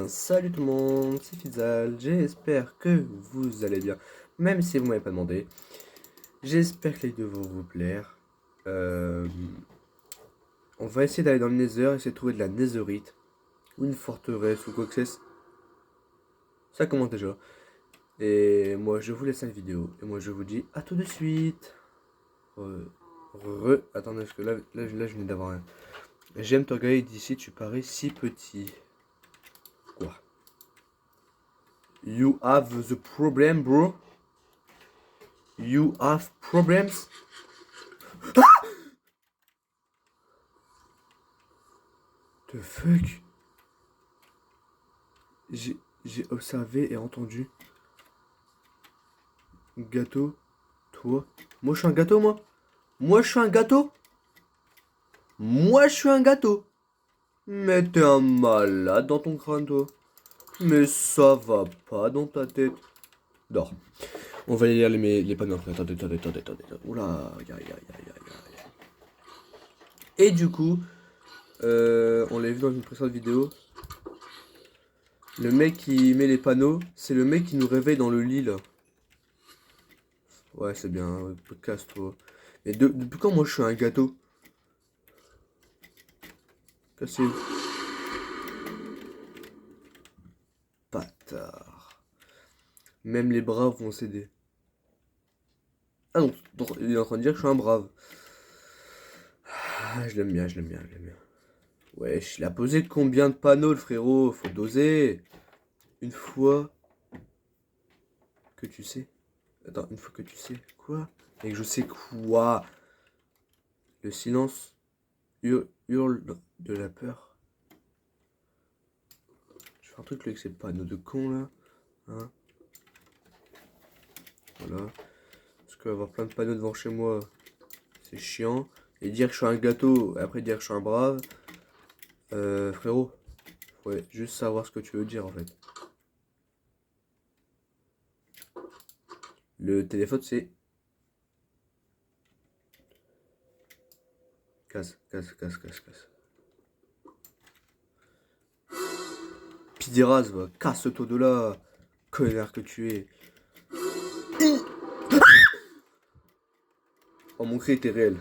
salut tout le monde, c'est Fizal, j'espère que vous allez bien, même si vous m'avez pas demandé. J'espère que les vidéos vont vous plaire. On va essayer d'aller dans le Nether, essayer de trouver de la Netherite, ou une forteresse, ou quoi que c'est. Ça commence déjà. Et moi je vous laisse la vidéo, et moi je vous dis à tout de suite. Attendez, parce que là je venais d'avoir un... J'aime te regarder d'ici, tu parais si petit. Quoi? You have the problem, bro? You have problems? The fuck? J'ai observé et entendu. Gâteau, toi. Moi je suis un gâteau, moi? Moi je suis un gâteau? Moi je suis un gâteau? Mais t'es un malade dans ton crâne, toi. Mais ça va pas dans ta tête. Dors. On va lire les panneaux après. Attendez. Oula, aïe. Et du coup, on l'a vu dans une précédente vidéo. Le mec qui met les panneaux, c'est le mec qui nous réveille dans le lit là. Ouais, c'est bien, casse-toi. Mais depuis quand moi je suis un gâteau? Cassez-vous. Bâtard. Même les braves vont céder. Ah non, il est en train de dire que je suis un brave. Ah, je l'aime bien. Wesh, il a posé combien de panneaux le frérot? Faut doser. Une fois que tu sais. Attends, une fois que tu sais. Quoi? Et que je sais quoi? Le silence hurle de la peur. Je fais un truc avec ces panneaux de con là. Hein? Voilà. Parce qu'avoir plein de panneaux devant chez moi, c'est chiant. Et dire que je suis un gâteau, et après dire que je suis un brave. Frérot. Ouais, juste savoir ce que tu veux dire en fait. Le téléphone c'est... Casse. Pidiras, va, casse-toi de là, connard que tu es. Oh, mon cri était réel.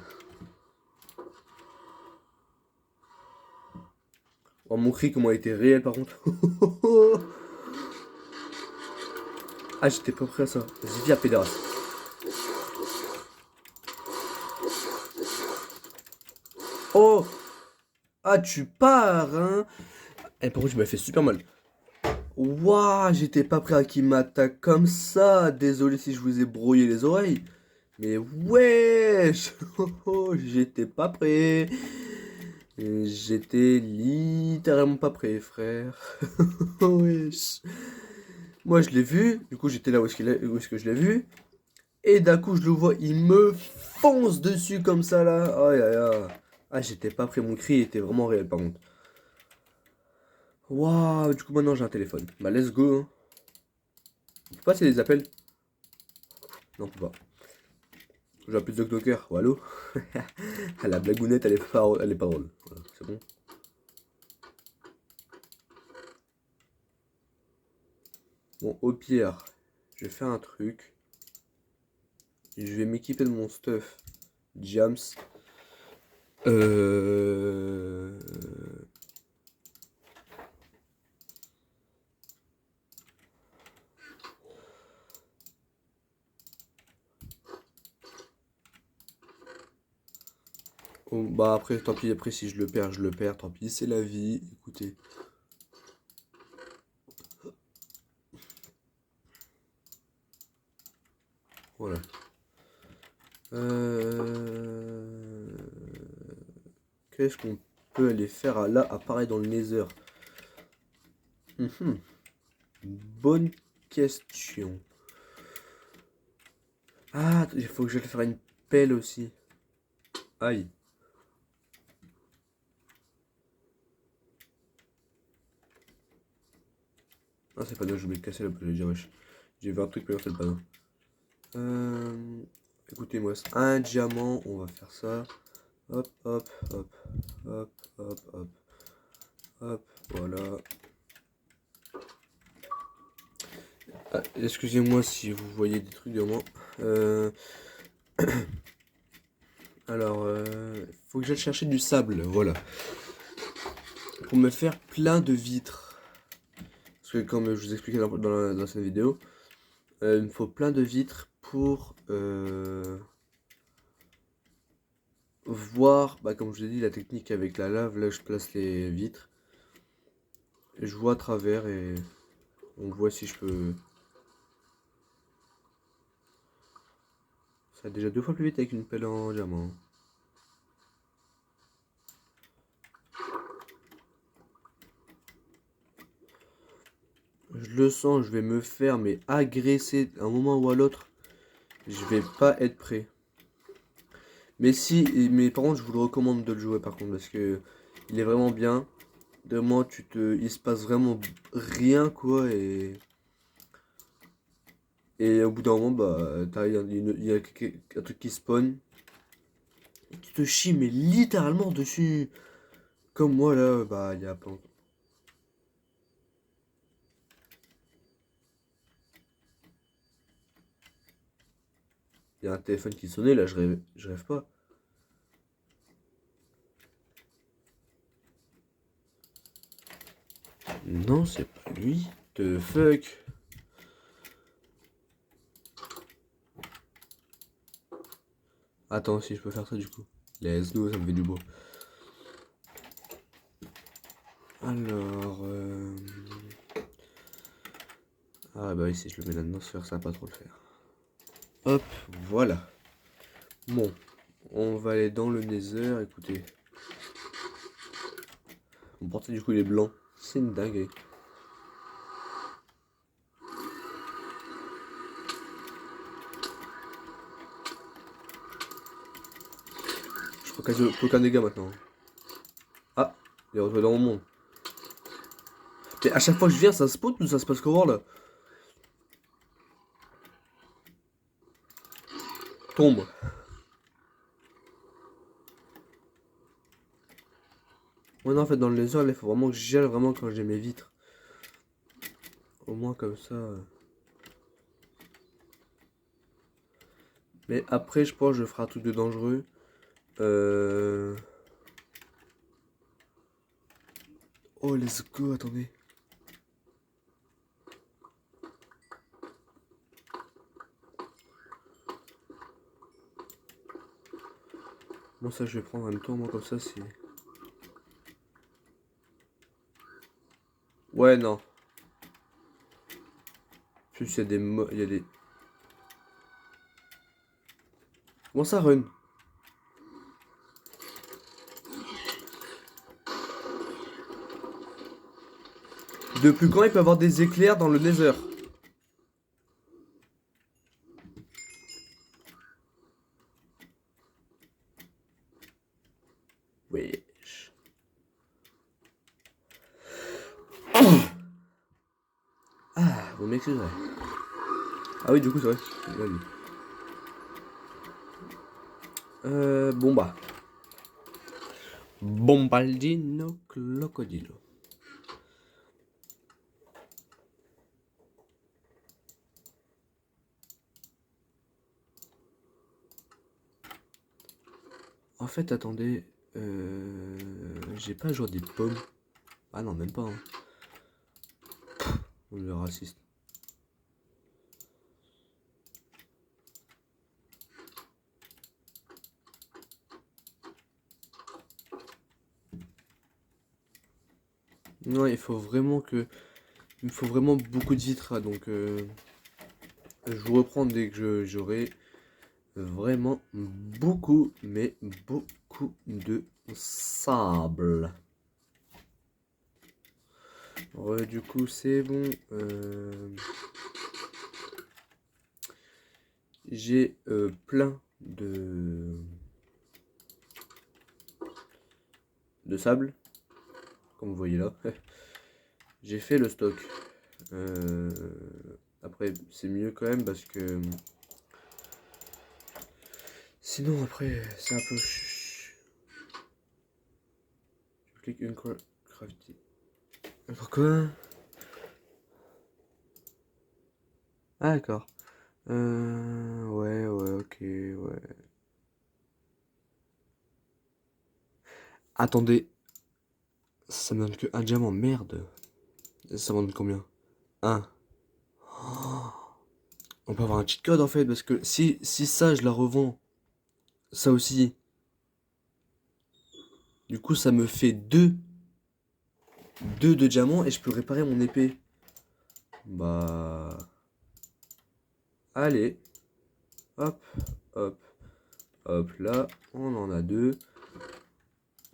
Oh, mon cri, comment il était réel par contre. Ah, j'étais pas prêt à ça. Vas-y, viens, pédérasse. Oh! Ah, tu pars, hein? Et par contre, tu m'as fait super mal. Waouh, j'étais pas prêt à qu'il m'attaque comme ça. Désolé si je vous ai brouillé les oreilles. Mais wesh! J'étais pas prêt. J'étais littéralement pas prêt, frère. Wesh. Moi, je l'ai vu. Du coup, j'étais là où est-ce que je l'ai vu. Et d'un coup, je le vois, il me fonce dessus comme ça, là. Aïe. Ah, j'étais pas prêt. Mon cri était vraiment réel, par contre. Waouh, du coup, maintenant, j'ai un téléphone. Bah, let's go, hein. On peut passer des appels? Non, on peut pas. J'ai plus de Docker. Oh, allô? La blagounette, elle est pas drôle. Voilà, c'est bon. Bon, au pire, je vais faire un truc. Je vais m'équiper de mon stuff. Jams. Oh, bah après, tant pis, après si je le perds, tant pis, c'est la vie, écoutez. Voilà. Qu'est-ce qu'on peut aller faire là, apparaître dans le Nether? Bonne question. Ah, il faut que j'aille faire une pelle aussi. Aïe. Ah, c'est pas dingue, je voulais casser le panneau, wesh. J'ai vu un truc meilleur, c'est le panneau. Écoutez-moi, un diamant, on va faire ça. Hop, voilà. Ah, excusez-moi si vous voyez des trucs de moi. Alors, faut que j'aille chercher du sable, voilà. Pour me faire plein de vitres. Parce que comme je vous expliquais dans cette vidéo, il me faut plein de vitres pour voir, bah, comme je vous ai dit, la technique avec la lave. Là, je place les vitres. Et je vois à travers et on voit si je peux... Ça va déjà 2 fois plus vite avec une pelle en diamant. Je le sens, je vais me faire mais agresser à un moment ou à l'autre. Je vais pas être prêt. Mais par contre, je vous le recommande de le jouer par contre parce que il est vraiment bien. Vraiment, il se passe vraiment rien quoi et au bout d'un moment, bah, il y a un truc qui spawn et qui te chie mais littéralement dessus. Comme moi là, bah, il y a pas longtemps. Il y a un téléphone qui sonnait là, je rêve pas. Non, c'est pas lui. The fuck. Attends, si je peux faire ça du coup. Let's go, ça me fait du beau. Alors, ah bah oui, si je le mets là-dedans, ça va pas trop le faire. Hop, voilà. Bon, on va aller dans le Nether, écoutez. Mon portrait du coup il est blanc. C'est une dinguerie. Je prends quasi plus aucun dégât maintenant. Ah, il est retrouvé dans mon monde. Mais à chaque fois que je viens, ça spawn ou ça se passe comment là? Tombe. Ouais, non, en fait, dans le Nether, il faut vraiment que je gèle vraiment quand j'ai mes vitres. Au moins comme ça. Mais après, je pense que je ferai un truc de dangereux. Oh, let's go, attendez. Moi, ça, je vais prendre en même temps, moi, comme ça, c'est... Ouais, non. Plus, il y a des... Il y a des... Comment ça, run? Depuis quand il peut y avoir des éclairs dans le Nether? Wesh. Ah, vous m'excuserez. Ah oui, du coup, c'est vrai. Bon bah. Bombaldino Crocodilo. En fait, attendez. J'ai pas joué des pommes. Ah non, même pas. Hein. Le raciste. Non, il faut vraiment que... Il me faut vraiment beaucoup de vitra, donc... je vous reprends dès que j'aurai vraiment beaucoup, mais beaucoup de sable. Ouais, du coup, c'est bon. J'ai plein de sable, comme vous voyez là. J'ai fait le stock. Après, c'est mieux quand même parce que sinon après, c'est un peu. Je clique une gravité. Pourquoi? Ah, d'accord. Ouais, ok, ouais. Attendez, ça me donne que un diamant, merde. Ça m'en donne combien? Un. On peut avoir un cheat code en fait, parce que si ça je la revends, ça aussi, du coup ça me fait deux de diamants et je peux réparer mon épée. Bah, allez, hop, hop, hop, là, on en a deux.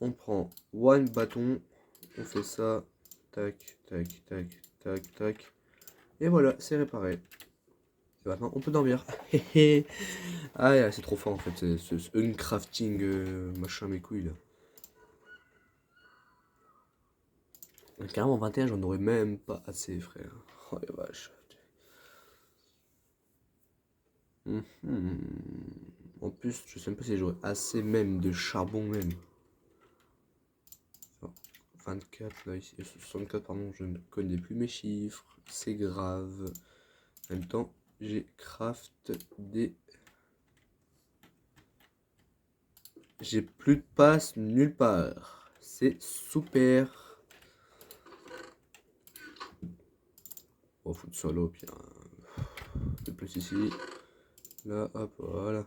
On prend one bâton, on fait ça, tac, tac, tac, tac, tac. Et voilà, c'est réparé. Et maintenant, on peut dormir. Ah, c'est trop fort en fait, ce uncrafting machin mes couilles là. Carrément 21, j'en aurais même pas assez, frère. Oh la vache. Mhm. En plus, je sais même pas si j'aurais assez même de charbon même. 24 là, ici, 64, pardon, je ne connais plus mes chiffres. C'est grave. En même temps, j'ai craft des... J'ai plus de passe nulle part. C'est super. On va foutre solo, puis de plus ici. Là, hop, voilà.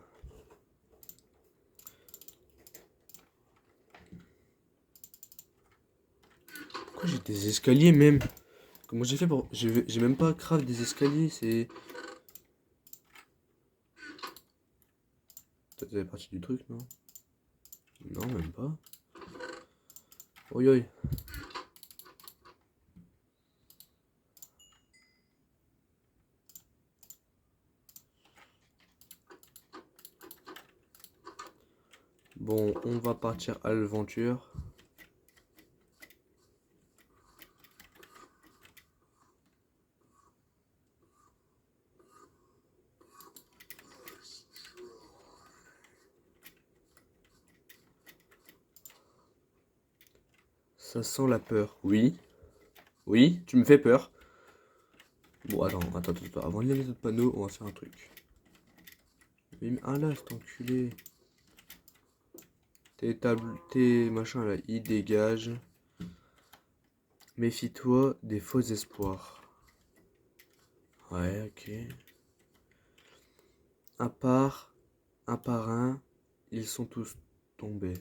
Pourquoi j'ai des escaliers même? Comment j'ai fait pour... J'ai même pas craft des escaliers, c'est... Ça faisait partie du truc, non? Non, même pas. Oi, oi. Bon, on va partir à l'aventure. Ça sent la peur. Oui. Oui, tu me fais peur. Bon, attends. Avant de lire les autres panneaux, on va faire un truc. Ah là, cet enculé. Tes tables, tes machins là, ils dégagent. Méfie-toi des faux espoirs. Ouais, ok. À part, un par un, ils sont tous tombés.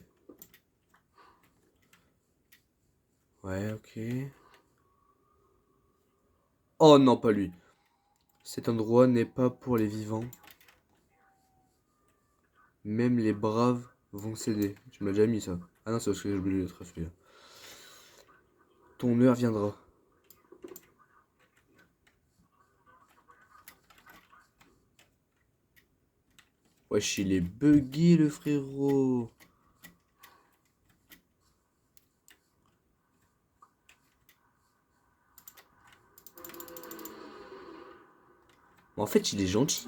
Ouais, ok. Oh non, pas lui. Cet endroit n'est pas pour les vivants. Même les braves vont céder. Tu m'as déjà mis ça. Ah non, c'est parce que j'ai oublié d'être celui-là. Ton heure viendra. Wesh, il est bugué le frérot. En fait, il est gentil.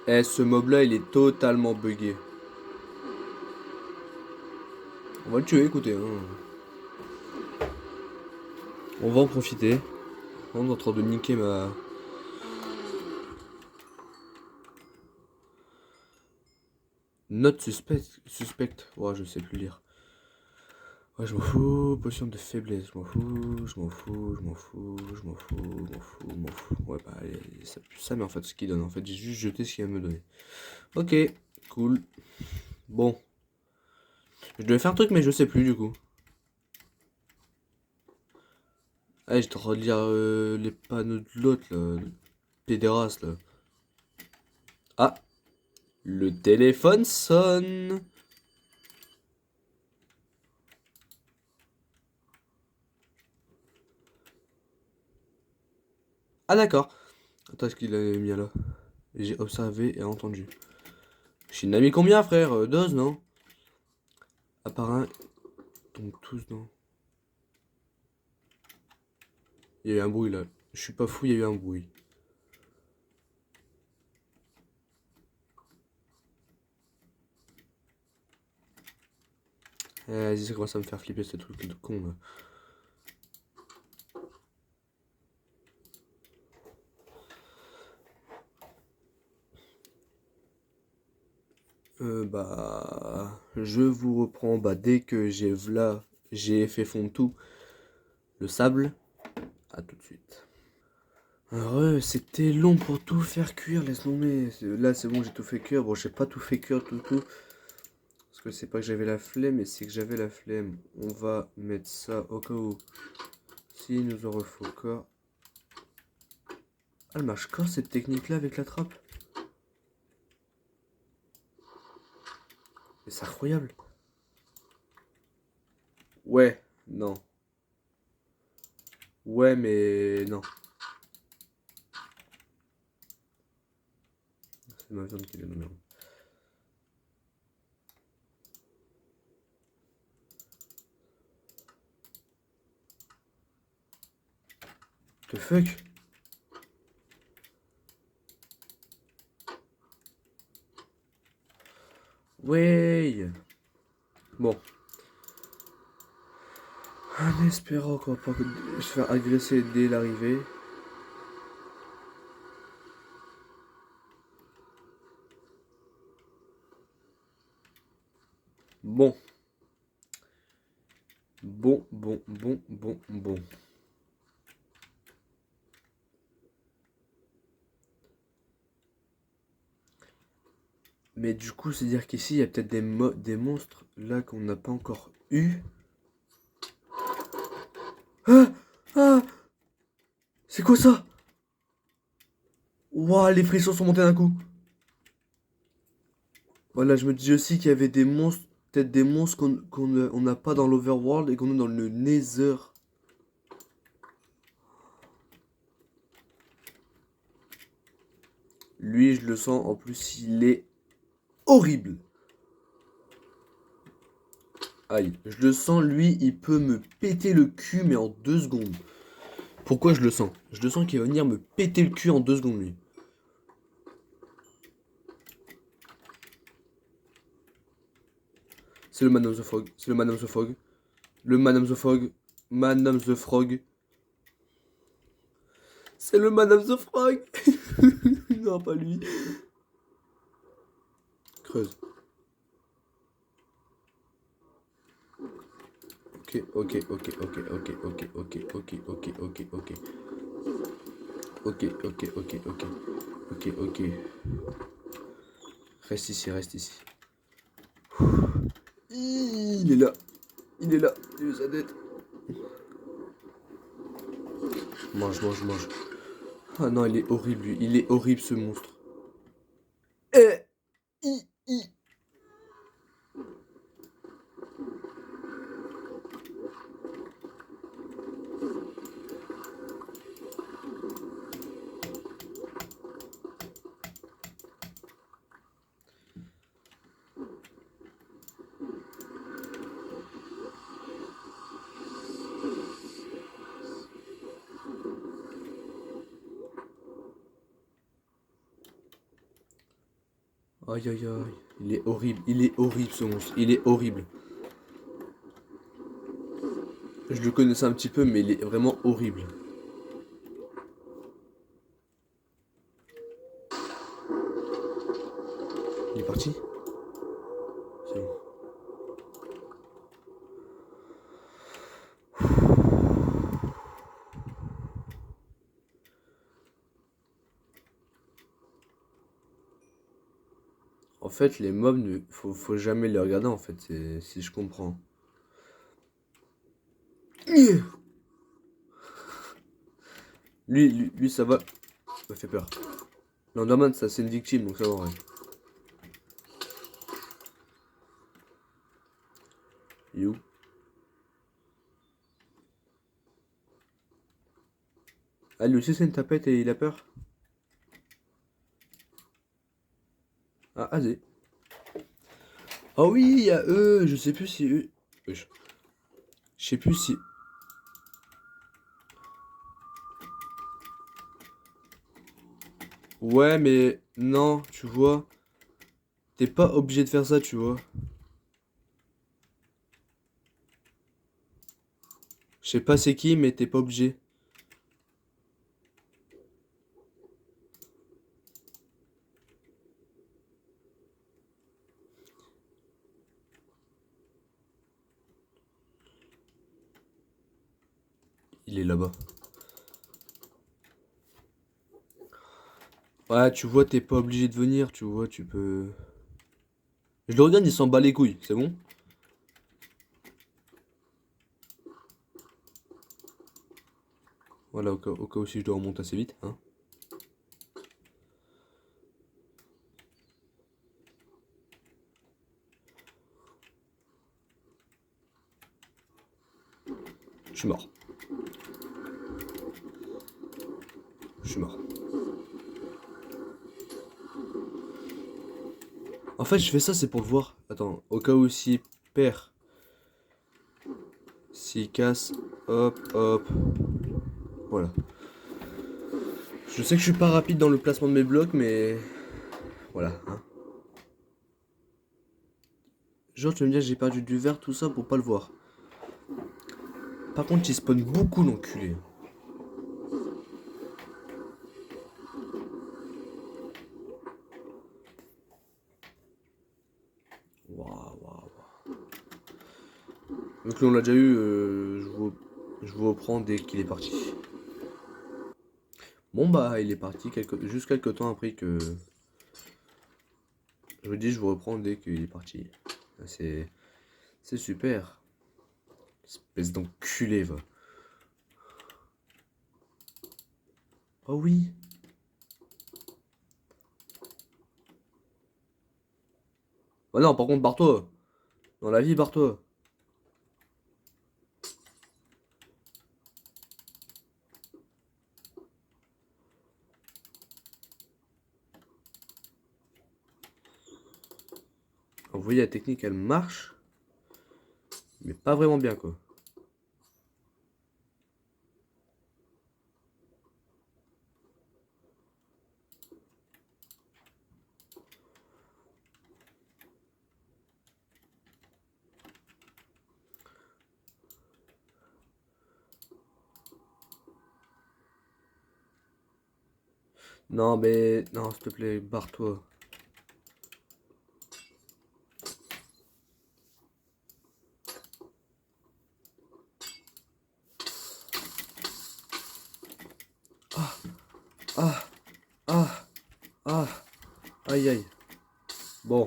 Eh, ce mob là, il est totalement bugué. On va le tuer, écoutez. Hein. On va en profiter. On est en train de niquer ma... Note suspecte. Ouais, je sais plus lire. Ouais, je m'en fous. Potion de faiblesse. Je m'en fous. Je m'en fous. Je m'en fous. Je m'en fous. Je m'en fous. Je m'en fous. Ouais, bah, allez, ça pue ça, mais en fait, ce qu'il donne. En fait, j'ai juste jeté ce qu'il va me donner. Ok, cool. Bon. Je devais faire un truc, mais je sais plus, du coup. Allez, je dois relire les panneaux de l'autre, là. Pédéraste, là. Ah, le téléphone sonne. Ah, d'accord. Attends, est-ce qu'il avait mis là? J'ai observé et entendu. Je n'ai mis combien, frère? Dose, non? À part un, donc tous, non? Il y a eu un bruit, là. Je suis pas fou, il y a eu un bruit. Vas-y, ça commence à me faire flipper ce truc de con là. Je vous reprends dès que j'ai fait fondre tout le sable. À tout de suite. Alors, c'était long pour tout faire cuire, laisse tomber. Là, c'est bon, j'ai tout fait cuire. Bon, j'ai pas tout fait cuire tout. Parce que c'est pas que j'avais la flemme, mais c'est que j'avais la flemme. On va mettre ça au cas où. Si nous en refaut encore. Ah, elle marche quand cette technique-là avec la trappe? Mais c'est incroyable. Ouais, non. Ouais, mais non. C'est ma viande qui est de la merde. The fuck? Ouais. Bon. En espérant qu'on va pas se faire agresser dès l'arrivée. Bon. Bon. Mais du coup, c'est-à-dire qu'ici, il y a peut-être des monstres là qu'on n'a pas encore eu. Ah! Ah! C'est quoi ça? Waouh, les frissons sont montés d'un coup. Voilà, je me dis aussi qu'il y avait des monstres, peut-être des monstres qu'on n'a pas dans l'Overworld et qu'on a dans le Nether. Lui, je le sens, en plus, il est horrible. Aïe, je le sens, lui, il peut me péter le cul, mais en 2 secondes. Pourquoi je le sens? Je le sens qu'il va venir me péter le cul en 2 secondes, lui. C'est le Man of the Frog, c'est le Man of the Frog. Le Man of the Frog. Man of the Frog. C'est le Man of the Frog. Non, pas lui. Creuse. Ok. Reste ici. Il est là. Il est sa tête. Mange. Ah non, il est horrible, lui. Il est horrible, ce monstre. Eh, i. Aïe. Il est horrible ce monstre. Il est horrible. Je le connaissais un petit peu, mais il est vraiment horrible. Il est parti? C'est bon. En fait, les mobs, faut jamais les regarder, en fait, si je comprends. Lui, ça va. Ça me fait peur. L'Enderman, ça, c'est une victime, donc ça va, ouais. Il est où? Ah, lui aussi, c'est une tapette et il a peur? Ah, Azé. Ah oui, il y a eux, je sais plus si eux... Wesh. Je sais plus si... Ouais, mais non, tu vois. T'es pas obligé de faire ça, tu vois. sais pas c'est qui, mais t'es pas obligé. Il est là-bas. Ouais, tu vois, t'es pas obligé de venir, tu vois, tu peux... Je le regarde, il s'en bat les couilles, c'est bon? Voilà, au cas où si je dois remonter assez vite, hein. Je suis mort. Je suis mort. En fait, je fais ça, c'est pour le voir. Attends, au cas où s'il perd. S'il casse, hop, hop. Voilà. Je sais que je suis pas rapide dans le placement de mes blocs, mais... Voilà, hein. Genre, tu vas me dire, j'ai perdu du vert, tout ça, pour pas le voir. Par contre, il spawn beaucoup, l'enculé. Waouh, waouh, waouh. Donc là, on l'a déjà eu, je vous reprends dès qu'il est parti. Bon bah, il est parti juste quelques temps après que... Je vous dis, je vous reprends dès qu'il est parti. C'est super. Espèce d'enculé, va. Oh oui. Oh non, par contre, barre-toi. Dans la vie, barre-toi. Vous voyez, la technique, elle marche. Mais pas vraiment bien, quoi. Non, mais... Non, s'il te plaît, barre-toi. Ah, ah, ah, aïe, aïe. Bon.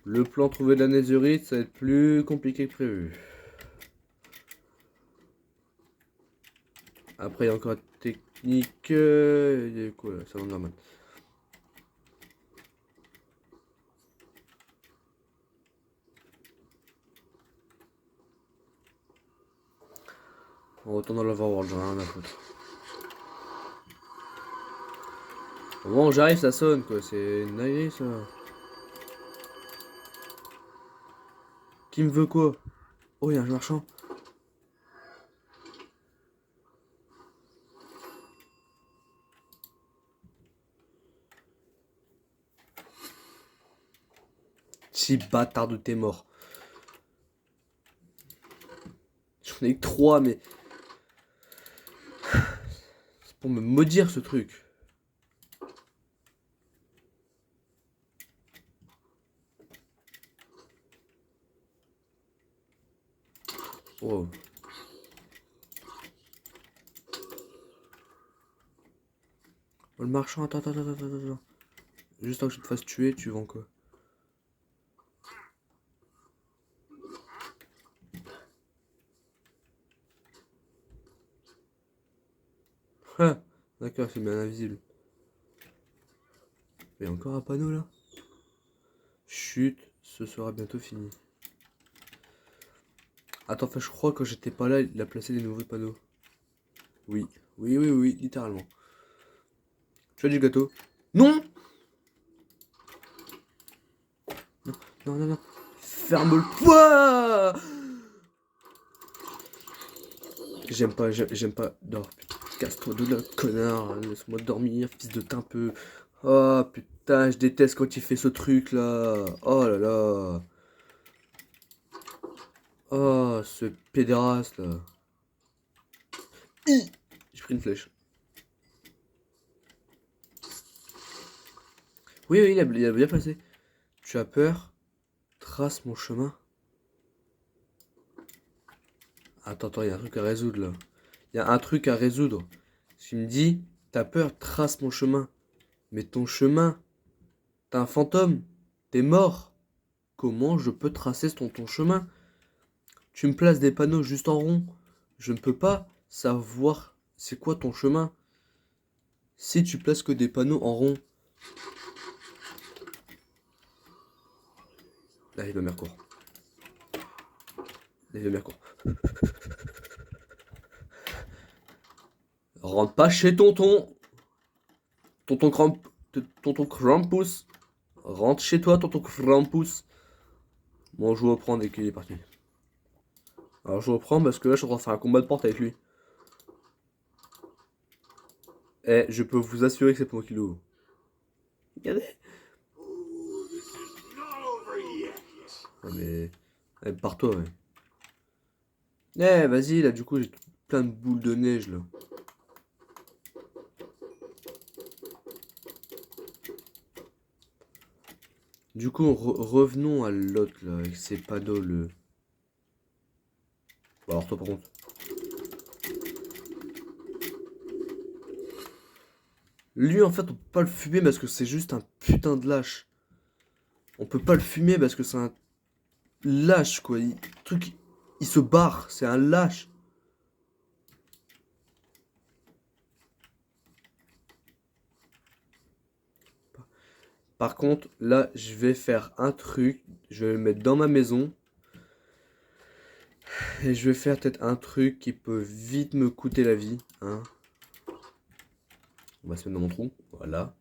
Le plan trouver de la netherite, ça va être plus compliqué que prévu. Après, il y a encore la technique... il y a quoi, là? Ça va normal. On retourne dans l'Overworld, j'en ai rien à foutre. Au moment où j'arrive, ça sonne, quoi. C'est naïf, ça. Qui me veut quoi? Oh, il y a un marchand. Si bâtard de t'es mort. J'en ai que 3, mais... C'est pour me maudire, ce truc. Oh. Oh, le marchand, attends. Juste avant que je te fasse tuer, tu vends quoi? Ah, d'accord, c'est bien invisible. Il y a encore un panneau là. Chut, ce sera bientôt fini. Attends, enfin, je crois que quand j'étais pas là, il a placé des nouveaux panneaux. Oui, oui, littéralement. Tu as du gâteau? Non! Non. Ferme le poids! J'aime pas. Non, putain, casse-toi de là, connard. Laisse-moi dormir, fils de teint peu. Oh putain, je déteste quand il fait ce truc là. Oh là là. Oh, ce pédéraste là. J'ai pris une flèche. Oui, oui, il a bien passé. Tu as peur? Trace mon chemin. Attends, il y a un truc à résoudre là. Il y a un truc à résoudre. Tu me dis, t'as peur, trace mon chemin. Mais ton chemin, t'es un fantôme. T'es mort. Comment je peux tracer ton chemin? Tu me places des panneaux juste en rond. Je ne peux pas savoir c'est quoi ton chemin. Si tu places que des panneaux en rond. Là, il va Mercourt. Là, il va Mercourt. Rentre pas chez tonton. Tonton Krampus. Rentre chez toi, tonton Krampus. Bon, je vous reprends dès qu'il est parti. Alors, je reprends parce que là, je suis en train de faire un combat de porte avec lui. Et je peux vous assurer que c'est pour moi qui l'ouvre. Regardez. Ah, mais. Eh, pars-toi, ouais. Eh, vas-y, là, du coup, j'ai plein de boules de neige, là. Du coup, revenons à l'autre, là, avec ses panneaux, le... Bon, alors, toi, par contre. Lui, en fait, on peut pas le fumer parce que c'est juste un putain de lâche. On peut pas le fumer parce que c'est un lâche, quoi. Il se barre, c'est un lâche. Par contre, là, je vais faire un truc. Je vais le mettre dans ma maison. Et je vais faire peut-être un truc qui peut vite me coûter la vie. Hein. On va se mettre dans mon trou. Voilà.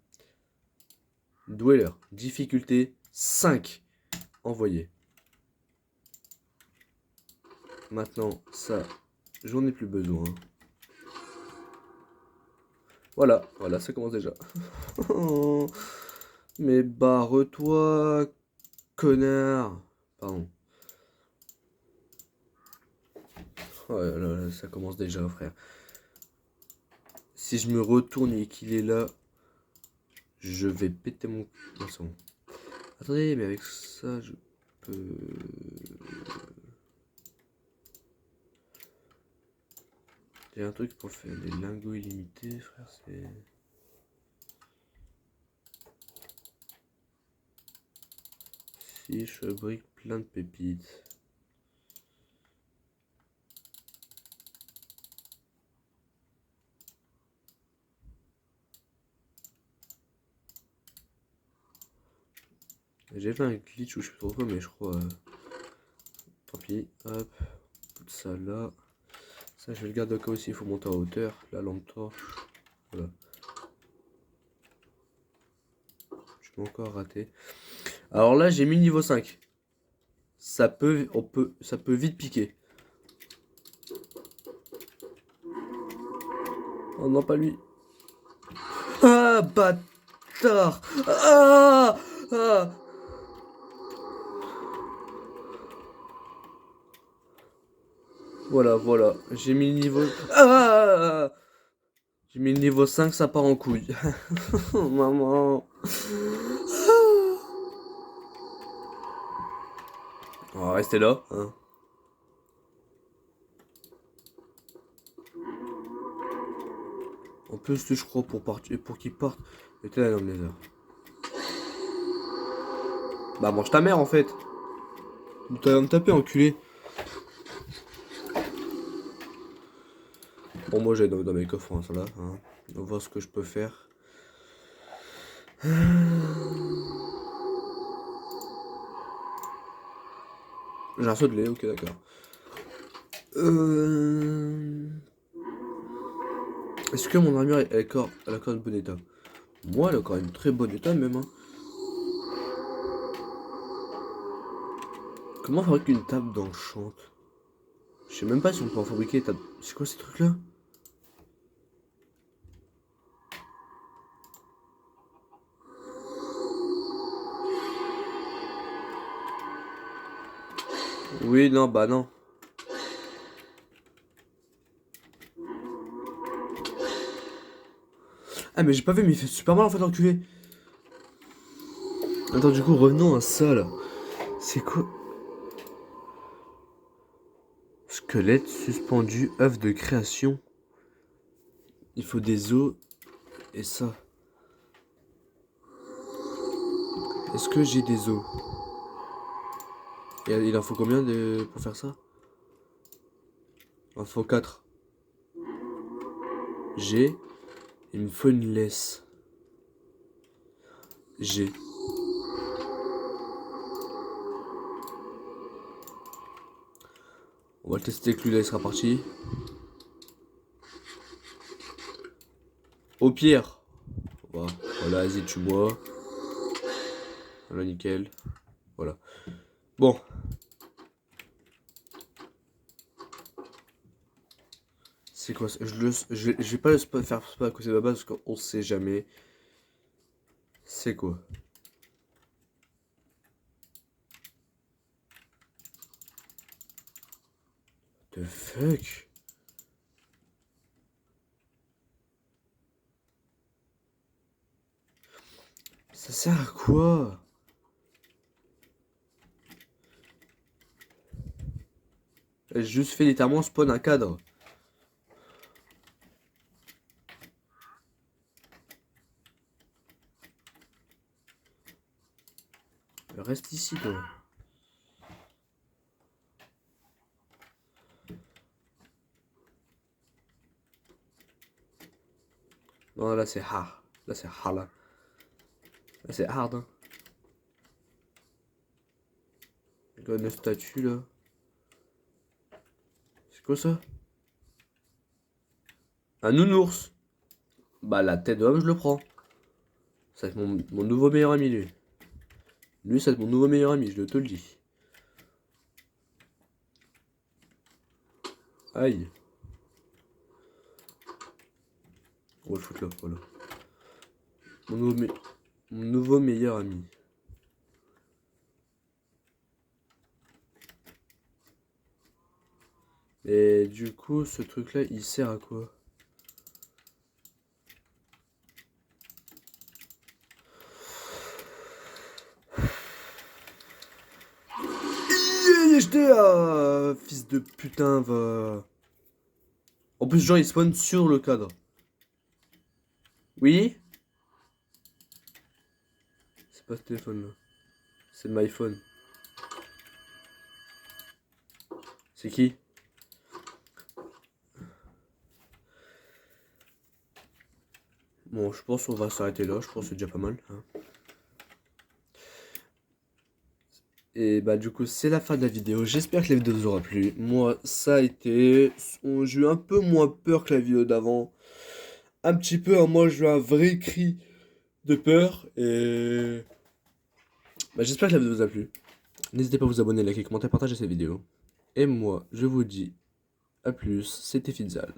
Dweller. Difficulté 5. Envoyé. Maintenant, ça, j'en ai plus besoin. Voilà, voilà, ça commence déjà. Mais barre-toi, connard. Pardon. Oh là là, ça commence déjà, frère. Si je me retourne et qu'il est là, je vais péter mon... Non, c'est bon. Attendez, mais avec ça, je peux... J'ai un truc pour faire des lingots illimités, frère, c'est... Si je fabrique plein de pépites... J'ai fait un glitch où je suis trop fort, mais je crois... Tant pis, hop, tout ça là. Ça, je vais le garder au cas où s'il faut monter en hauteur. La lampe torche. Voilà. Je peux encore rater. Alors là, j'ai mis le niveau 5. Ça peut vite piquer. Oh non, pas lui. Ah, bâtard. Ah, ah. Voilà, voilà. J'ai mis le niveau... Ah, j'ai mis le niveau 5, ça part en couille. Maman. On va rester là. Hein. En plus, je crois, pour partir, pour qu'il parte, il était là dans le nether. Bah, mange ta mère, en fait. Tu vas me taper, enculé. Bon, moi, j'ai dans mes coffres, hein, ça là. Hein. On va voir ce que je peux faire. J'ai un saut de lait, ok, d'accord. Est-ce que mon armure elle a encore de bon état? Moi, elle a encore une très bon état, même. Hein. Comment fabriquer une table d'enchant? Je sais même pas si on peut en fabriquer. C'est quoi ces trucs-là? Oui, non, bah non. Ah, mais j'ai pas vu, mais il fait super mal en fait, l'enculé. Attends, du coup, revenons à ça là. C'est quoi? Squelette suspendu, œuvre de création. Il faut des os et ça. Est-ce que j'ai des os? Et il en faut combien pour faire ça? Il en faut 4. J'ai. Il me faut une laisse. J'ai. On va le tester avec lui, là il sera parti. Au pire. Voilà, vas-y, tue-moi. Voilà, nickel. Voilà. Bon. C'est quoi ça? Je vais pas faire spam à cause de ma base parce qu'on sait jamais. C'est quoi? The fuck? Ça sert à quoi? J'ai juste fait littéralement spawn un cadre. Reste ici, toi. Non, là c'est hard. Là c'est hard, là. Là c'est hard, hein. Regarde le statut, là. C'est quoi ça? Un nounours. Bah, la tête d'homme, je le prends. Ça va être mon nouveau meilleur ami, lui. Lui, ça va être mon nouveau meilleur ami, je te le dis. Aïe. On va le foutre là, voilà. Mon nouveau meilleur ami. Et du coup, ce truc-là, il sert à quoi? Jeté à fils de putain, va. En plus, genre, il spawn sur le cadre. Oui? C'est pas ce téléphone là. C'est my phone. C'est qui? Bon, je pense qu'on va s'arrêter là. Je pense que c'est déjà pas mal. Hein. Et bah du coup c'est la fin de la vidéo, j'espère que la vidéo vous aura plu. Moi ça a été, j'ai eu un peu moins peur que la vidéo d'avant. Un petit peu, hein, moi j'ai eu un vrai cri de peur et... Bah j'espère que la vidéo vous a plu. N'hésitez pas à vous abonner, liker, commenter, partager cette vidéo. Et moi je vous dis à plus, c'était Fitzal.